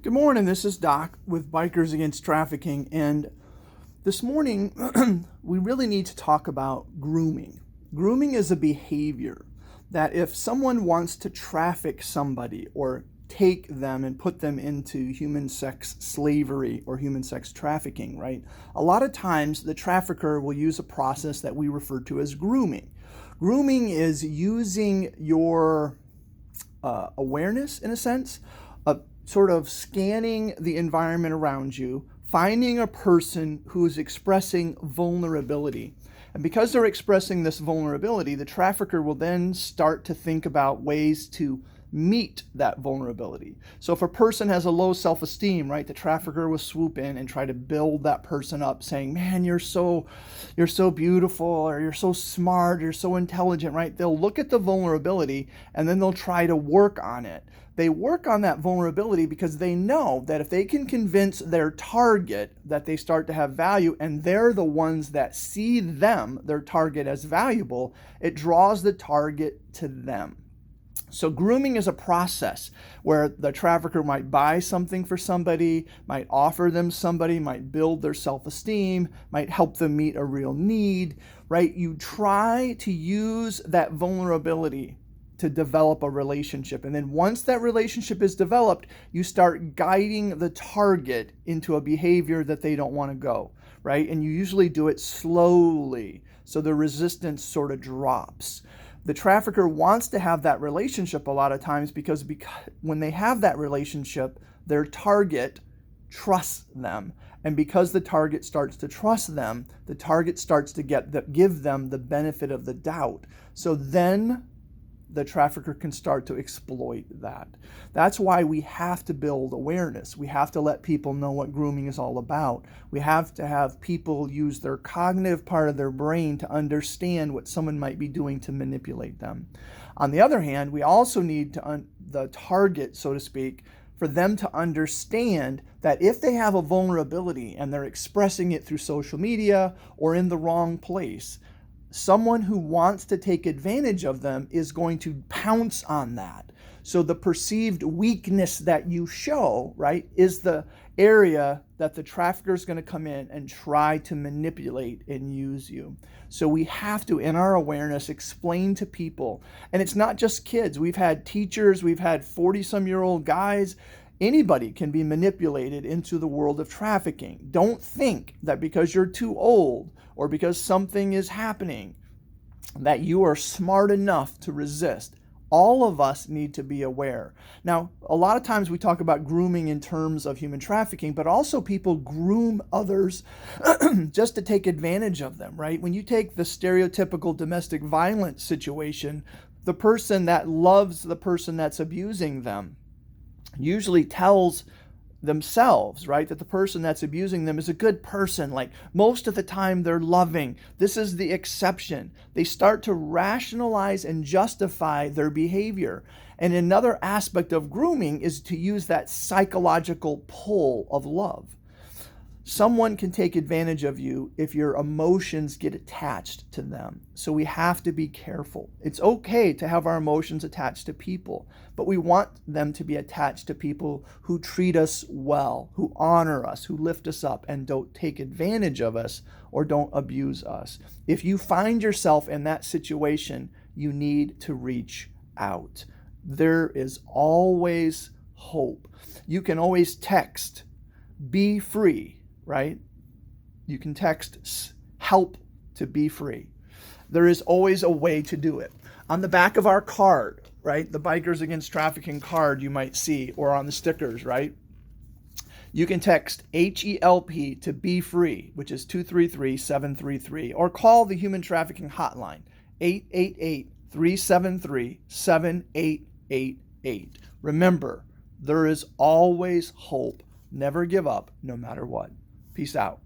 Good morning, this is Doc with Bikers Against Trafficking, and this morning we really need to talk about grooming. Grooming is a behavior that if someone wants to traffic somebody or take them and put them into human sex slavery or human sex trafficking, right? A lot of times the trafficker will use a process that we refer to as grooming. Grooming is using your awareness, in a sense, of sort of scanning the environment around you, finding a person who is expressing vulnerability. And because they're expressing this vulnerability, the trafficker will then start to think about ways to meet that vulnerability. So if a person has a low self-esteem, right, the trafficker will swoop in and try to build that person up, saying, man, you're so beautiful, or you're so smart, you're so intelligent, right? They'll look at the vulnerability and then they'll try to work on it. They work on that vulnerability because they know that if they can convince their target that they start to have value, and they're the ones that see them, their target, as valuable, it draws the target to them. So grooming is a process where the trafficker might buy something for somebody, might offer them somebody, might build their self-esteem, might help them meet a real need, right? You try to use that vulnerability to develop a relationship. And then once that relationship is developed, you start guiding the target into a behavior that they don't want to go, right? And you usually do it slowly, so the resistance sort of drops. The trafficker wants to have that relationship a lot of times because when they have that relationship, their target trusts them. And because the target starts to trust them, the target starts to give them the benefit of the doubt. So then the trafficker can start to exploit that. That's why we have to build awareness. We have to let people know what grooming is all about. We have to have people use their cognitive part of their brain to understand what someone might be doing to manipulate them. On the other hand, we also need the target, so to speak, for them to understand that if they have a vulnerability and they're expressing it through social media or in the wrong place, someone who wants to take advantage of them is going to pounce on that. So the perceived weakness that you show, right, is the area that the trafficker is going to come in and try to manipulate and use you. So we have to, in our awareness, explain to people. And it's not just kids. We've had teachers, we've had 40-some-year-old guys. Anybody can be manipulated into the world of trafficking. Don't think that because you're too old or because something is happening that you are smart enough to resist. All of us need to be aware. Now, a lot of times we talk about grooming in terms of human trafficking, but also people groom others just to take advantage of them, right? When you take the stereotypical domestic violence situation, the person that loves the person that's abusing them usually tells themselves, right, that the person that's abusing them is a good person. Like most of the time they're loving. This is the exception. They start to rationalize and justify their behavior. And another aspect of grooming is to use that psychological pull of love. Someone can take advantage of you if your emotions get attached to them. So we have to be careful. It's okay to have our emotions attached to people, but we want them to be attached to people who treat us well, who honor us, who lift us up, and don't take advantage of us or don't abuse us. If you find yourself in that situation, you need to reach out. There is always hope. You can always text, "Be free," right? You can text "help" to "be free." There is always a way to do it. On the back of our card, right? The Bikers Against Trafficking card you might see, or on the stickers, right? You can text HELP to "be free," which is 233-733, or call the Human Trafficking Hotline, 888-373-7888. Remember, there is always hope. Never give up, no matter what. Peace out.